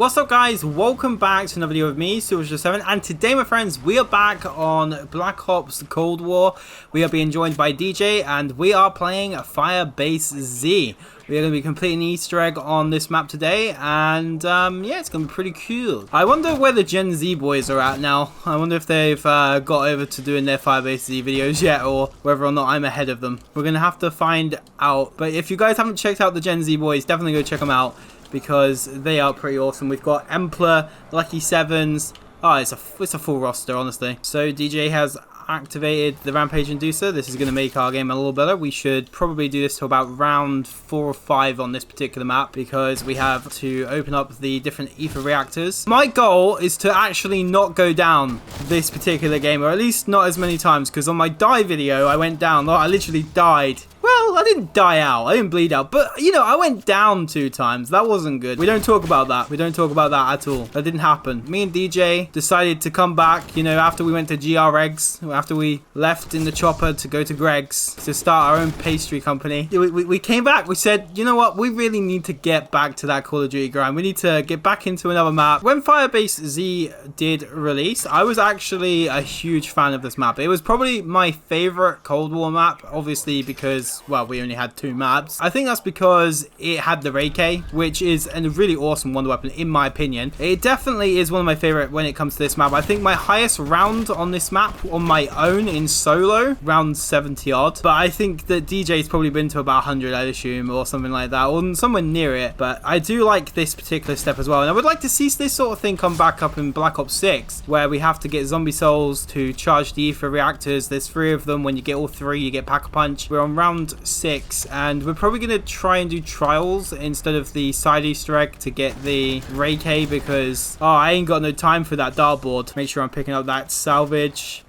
What's up guys, welcome back to another video of me, Silver7, and today my friends, we are back on Black Ops Cold War. We are being joined by DJ and we are playing FirebaseZ. We are going to be completing the Easter egg on this map today, and yeah, it's going to be pretty cool. I wonder where the Gen Z boys are at now. I wonder if they've got over to doing their FirebaseZ videos yet, or whether or not I'm ahead of them. We're going to have to find out, but if you guys haven't checked out the Gen Z boys, definitely go check them out, because they are pretty awesome. We've got Emperor, Lucky Sevens. Oh, it's a full roster, honestly. So DJ has activated the Rampage Inducer. This is going to make our game a little better. We should probably do this to about round 4 or 5 on this particular map, because we have to open up the different ether reactors. My goal is to actually not go down this particular game, or at least not as many times, because on my die video I went down. I literally died. Well, I didn't die out. I didn't bleed out. But, you know, I went down 2 times. That wasn't good. We don't talk about that. We don't talk about that at all. That didn't happen. Me and DJ decided to come back, you know, after we went to EASTEREGgs, after we left in the chopper to go to Greg's to start our own pastry company. We came back. We said, you know what? We really need to get back to that Call of Duty grind. We need to get back into another map. When FirebaseZ did release, I was actually a huge fan of this map. It was probably my favorite Cold War map, obviously, because, well, we only had 2 maps. I think that's because it had the AK, which is a really awesome wonder weapon, in my opinion. It definitely is one of my favorite when it comes to this map. I think my highest round on this map on my own in solo, round 70 odd. But I think that DJ's probably been to about 100, I'd assume, or something like that, or somewhere near it. But I do like this particular step as well. And I would like to see this sort of thing come back up in Black Ops 6, where we have to get zombie souls to charge the ether reactors. There's 3 of them. When you get all 3, you get Pack-a-Punch. We're on round 6, and we're probably going to try and do trials instead of the side Easter egg to get the AK, because I ain't got no time for that dartboard. Make sure I'm picking up that salvage.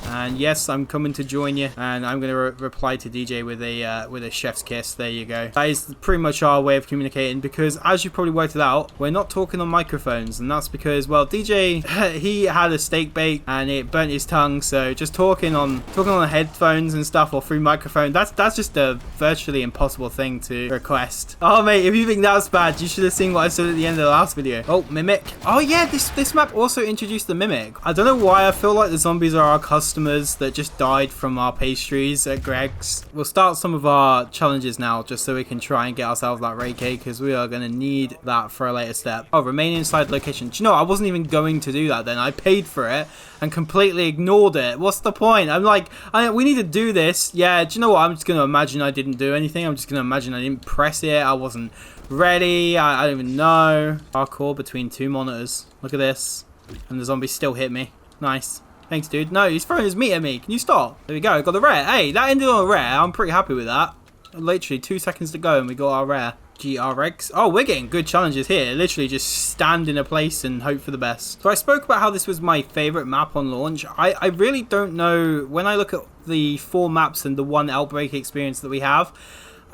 And yes, I'm coming to join you, and I'm going to reply to DJ with a chef's kiss. There you go. That is pretty much our way of communicating, because as you probably worked it out, we're not talking on microphones, and that's because, well, DJ, he had a steak bake and it burnt his tongue, so just talking on headphones and stuff, or through microphone, that's just a virtually impossible thing to request. Oh mate, if you think that's bad, you should have seen what I said at the end of the last video. Oh, Mimic. Oh yeah, this map also introduced the Mimic. I don't know why I feel like the zombies are our customers that just died from our pastries at Greg's. We'll start some of our challenges now, just so we can try and get ourselves that rake, because we are going to need that for a later step. Oh, remain inside location. Do you know, I wasn't even going to do that then. I paid for it and completely ignored it. What's the point? I'm like, we need to do this. Yeah, do you know what? I'm just going to imagine I didn't do anything. I'm just going to imagine I didn't press it. I wasn't ready. I don't even know. Parkour between 2 monitors. Look at this. And the zombie still hit me. Nice. Thanks, dude. No, he's throwing his meat at me. Can you stop? There we go. Got the rare. Hey, that ended on a rare. I'm pretty happy with that. Literally 2 seconds to go and we got our rare. EASTEREGgs. Oh, we're getting good challenges here. Literally just stand in a place and hope for the best. So I spoke about how this was my favorite map on launch. I really don't know. When I look at the 4 maps and the 1 Outbreak experience that we have,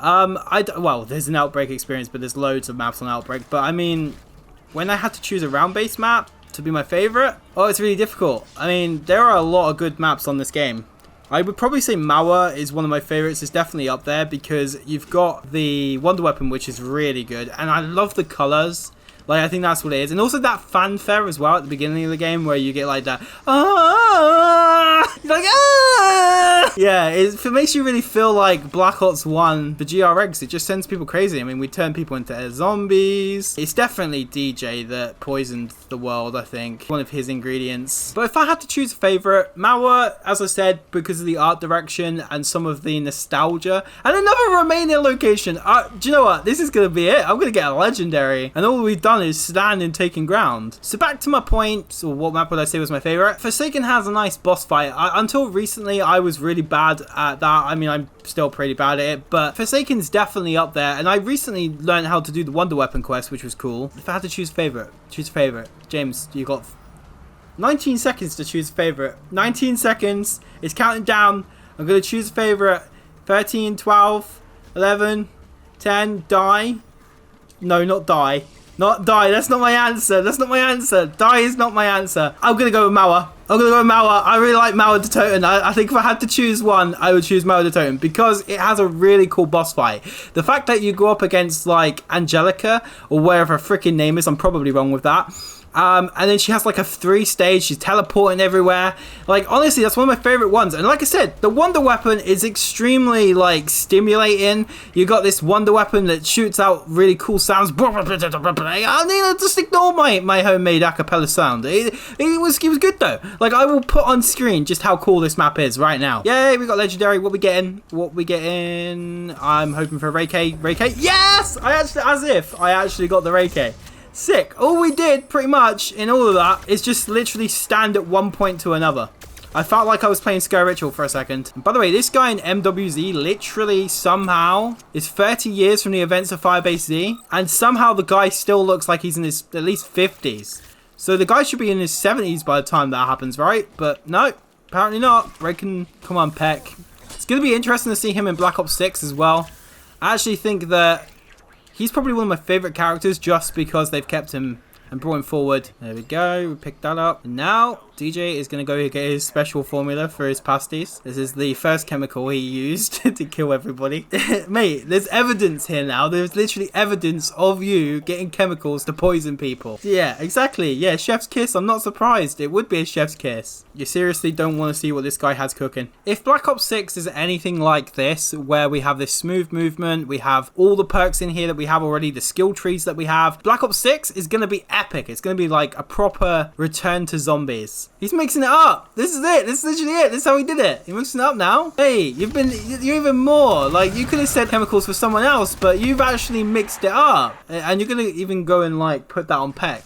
well, there's an Outbreak experience, but there's loads of maps on Outbreak. But I mean, when I had to choose a round-based map to be my favorite, oh, it's really difficult. I mean, there are a lot of good maps on this game. I would probably say Mauer is one of my favorites. It's definitely up there, because you've got the wonder weapon, which is really good, and I love the colors. Like, I think that's what it is. And also that fanfare as well at the beginning of the game, where you get like that, you're like, yeah, it makes you really feel like Black Ops 1, the EASTEREGgs. It just sends people crazy. I mean, we turn people into zombies. It's definitely DJ that poisoned the world, I think. One of his ingredients. But if I had to choose a favorite, Mauer, as I said, because of the art direction and some of the nostalgia. And another Romanian location. Do you know what? This is going to be it. I'm going to get a legendary. And all we've done is stand and taking ground. So back to my point. So what map would I say was my favorite? Forsaken has a nice boss fight. Until recently, I was really bad at that. I mean, I'm still pretty bad at it, but Forsaken's definitely up there. And I recently learned how to do the wonder weapon quest, which was cool. If I had to choose a favorite, James, you got 19 seconds to choose a favorite. 19 seconds. It's counting down. I'm going to choose a favorite. 13, 12, 11, 10, die. No, not die. Not die. That's not my answer. That's not my answer. Die is not my answer. I'm going to go with Mauer. I'm gonna go Mauer. I really like Mauer the Totem. I think if I had to choose one, I would choose Mauer the Totem because it has a really cool boss fight. The fact that you go up against like Angelica or whatever her freaking name is, I'm probably wrong with that. And then she has like a 3-stage, she's teleporting everywhere. Like, honestly, that's one of my favorite ones. And like I said, the Wonder Weapon is extremely like stimulating. You got this Wonder Weapon that shoots out really cool sounds. I mean, just ignore my homemade acapella sound. It was good though. Like, I will put on screen just how cool this map is right now. Yay, we got legendary. What we getting? I'm hoping for a Reiki. Yes! I actually got the Reiki. Sick. All we did pretty much in all of that is just literally stand at one point to another. I felt like I was playing Scare Ritual for a second. And by the way, this guy in MWZ literally somehow is 30 years from the events of FirebaseZ, and somehow the guy still looks like he's in his at least 50s. So the guy should be in his 70s by the time that happens, right? But no, apparently not. Reckon, come on, Peck. It's going to be interesting to see him in Black Ops 6 as well. I actually think that he's probably one of my favorite characters just because they've kept him and brought him forward. There we go. We picked that up. And now DJ is going to go get his special formula for his pasties. This is the first chemical he used to kill everybody. Mate, there's evidence here now. There's literally evidence of you getting chemicals to poison people. Yeah, exactly. Yeah, chef's kiss. I'm not surprised. It would be a chef's kiss. You seriously don't want to see what this guy has cooking. If Black Ops 6 is anything like this, where we have this smooth movement, we have all the perks in here that we have already, the skill trees that we have, Black Ops 6 is going to be epic. It's going to be like a proper return to zombies. He's mixing it up. This is it. This is literally it. This is how he did it. You're mixing it up now. Hey, you're even more. Like, you could have said chemicals for someone else, but you've actually mixed it up. And you're going to even go and like put that on Peck.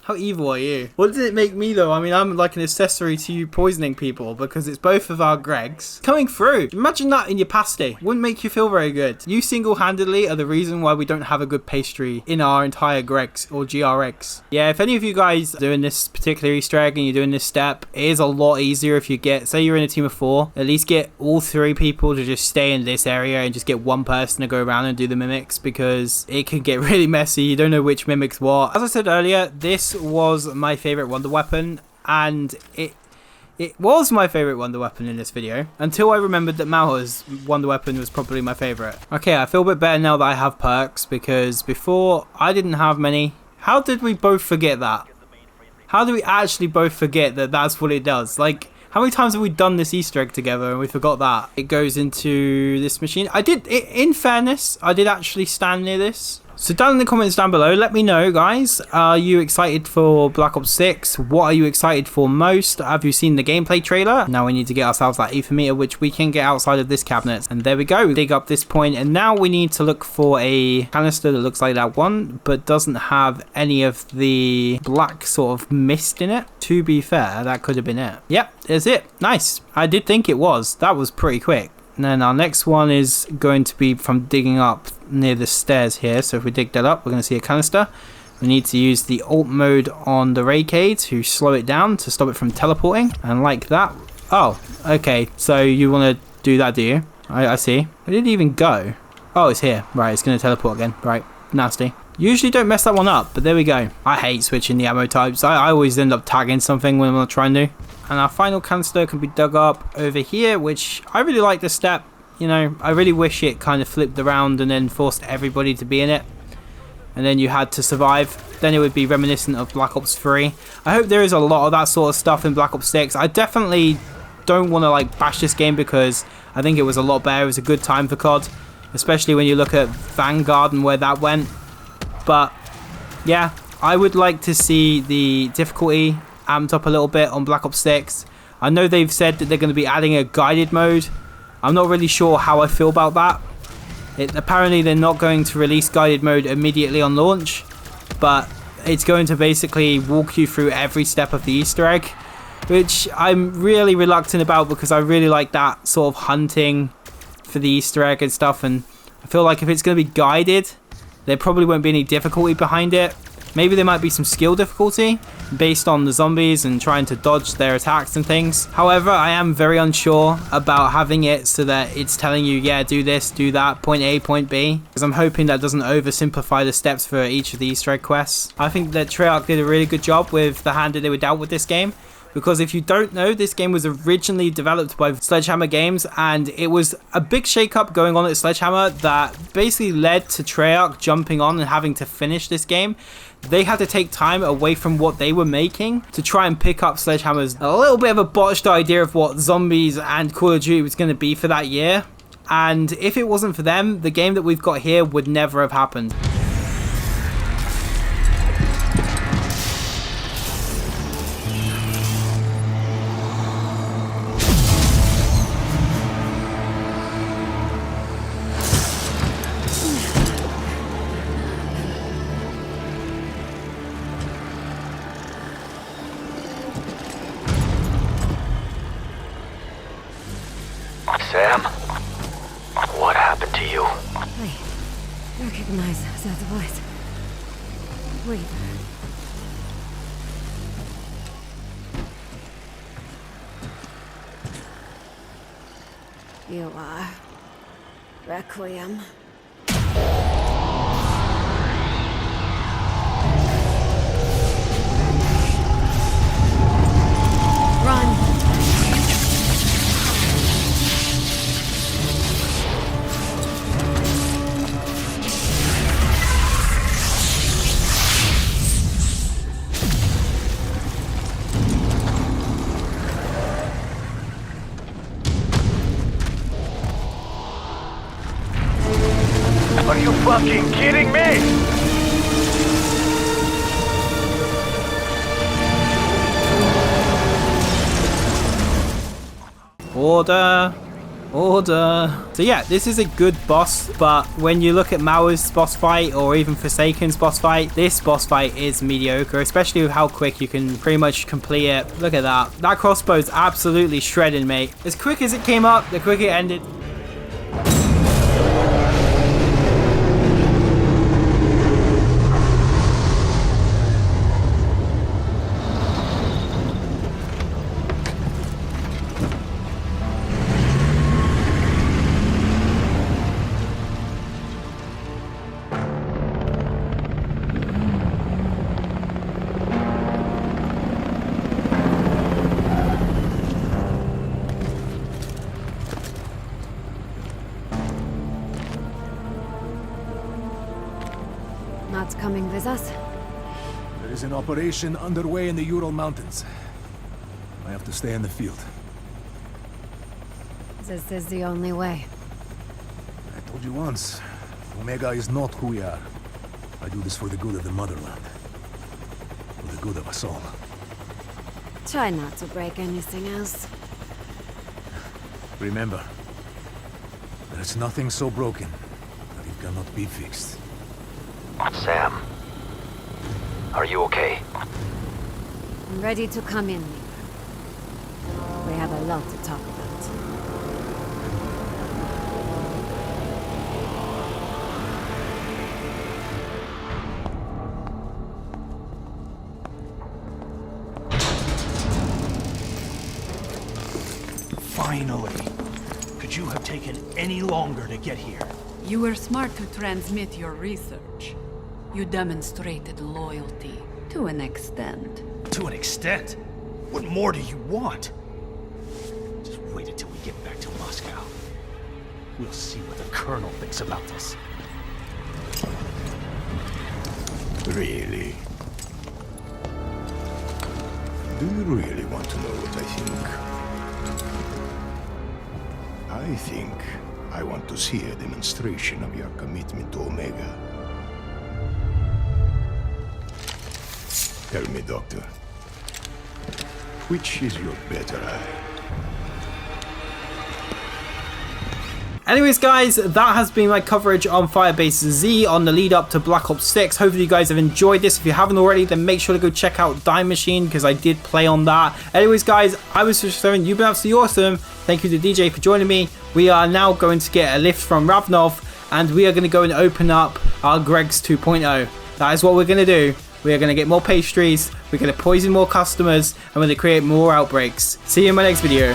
How evil are you? What does it make me though? I mean, I'm like an accessory to you poisoning people because it's both of our Gregs coming through. Imagine that in your pasty. Wouldn't make you feel very good. You single-handedly are the reason why we don't have a good pastry in our entire Gregs or GRX. Yeah, if any of you guys are doing this particular Easter egg and you're doing this step, it is a lot easier if you get, say you're in a team of 4, at least get all 3 people to just stay in this area and just get one person to go around and do the mimics because it can get really messy. You don't know which mimics what. As I said earlier, this was my favorite Wonder Weapon, and it was my favorite Wonder Weapon in this video until I remembered that Mauer's Wonder Weapon was probably my favorite. Okay, I feel a bit better now that I have perks because before I didn't have many. How did we both forget that? How do we actually both forget that that's what it does? Like, how many times have we done this Easter egg together and we forgot that? It goes into this machine. In fairness, I did actually stand near this. So down in the comments down below, let me know, guys. Are you excited for Black Ops 6? What are you excited for most? Have you seen the gameplay trailer? Now we need to get ourselves that ether meter, which we can get outside of this cabinet. And there we go. We dig up this point, and now we need to look for a canister that looks like that one, but doesn't have any of the black sort of mist in it. To be fair, that could have been it. Yep, there's it. Nice. I did think it was. That was pretty quick. And then our next one is going to be from digging up near the stairs here. So if we dig that up, we're going to see a canister. We need to use the alt mode on the Raycade to slow it down to stop it from teleporting. And like that. Oh, okay. So you want to do that, do you? I see. Where did it even go? Oh, it's here. Right, it's going to teleport again. Right, nasty. Usually don't mess that one up, but there we go. I hate switching the ammo types. I always end up tagging something when I'm trying to. And our final canister can be dug up over here, which I really like this step. You know, I really wish it kind of flipped around and then forced everybody to be in it. And then you had to survive. Then it would be reminiscent of Black Ops 3. I hope there is a lot of that sort of stuff in Black Ops 6. I definitely don't want to like bash this game because I think it was a lot better. It was a good time for COD. Especially when you look at Vanguard and where that went. But yeah, I would like to see the difficulty amped up a little bit on Black Ops 6. I know they've said that they're going to be adding a guided mode. I'm not really sure how I feel about that. Apparently they're not going to release guided mode immediately on launch, but it's going to basically walk you through every step of the Easter egg, which I'm really reluctant about because I really like that sort of hunting for the Easter egg and stuff, and I feel like if it's going to be guided, there probably won't be any difficulty behind it. Maybe there might be some skill difficulty based on the zombies and trying to dodge their attacks and things. However, I am very unsure about having it so that it's telling you, yeah, do this, do that, point A, point B. Because I'm hoping that doesn't oversimplify the steps for each of the Easter egg quests. I think that Treyarch did a really good job with the hand that they were dealt with this game. because if you don't know, this game was originally developed by Sledgehammer Games, and it was a big shakeup going on at Sledgehammer that basically led to Treyarch jumping on and having to finish this game. They had to take time away from what they were making to try and pick up Sledgehammer's a little bit of a botched idea of what zombies and Call of Duty was going to be for that year. And if it wasn't for them, the game that we've got here would never have happened. Sam, what happened to you? I recognize that voice. Wait. You are Requiem. Run! Are you fucking kidding me? Order. So yeah, this is a good boss, but when you look at Mauer's boss fight or even Forsaken's boss fight, this boss fight is mediocre, especially with how quick you can pretty much complete it. Look at that. That crossbow's absolutely shredded, mate. As quick as it came up, the quick it ended. Not coming with us? There is an operation underway in the Ural Mountains. I have to stay in the field. This is the only way. I told you once, Omega is not who we are. I do this for the good of the motherland. For the good of us all. Try not to break anything else. Remember, there's nothing so broken that it cannot be fixed. Sam, are you okay? I'm ready to come in, Leader. We have a lot to talk about. Finally! Could you have taken any longer to get here? You were smart to transmit your research. You demonstrated loyalty to an extent. To an extent? What more do you want? Just wait until we get back to Moscow. We'll see what the Colonel thinks about this. Really? Do you really want to know what I think I want to see a demonstration of your commitment to Omega. Tell me, Doctor, which is your better eye? Anyways, guys, that has been my coverage on FirebaseZ on the lead up to Black Ops 6. Hopefully you guys have enjoyed this. If you haven't already, then make sure to go check out Time Machine, because I did play on that. Anyways, guys, I was Switch7. You've been absolutely awesome. Thank you to DJ for joining me. We are now going to get a lift from Ravnov, and we are going to go and open up our Greg's 2.0. That is what we're going to do. We are going to get more pastries, we're going to poison more customers, and we're going to create more outbreaks. See you in my next video.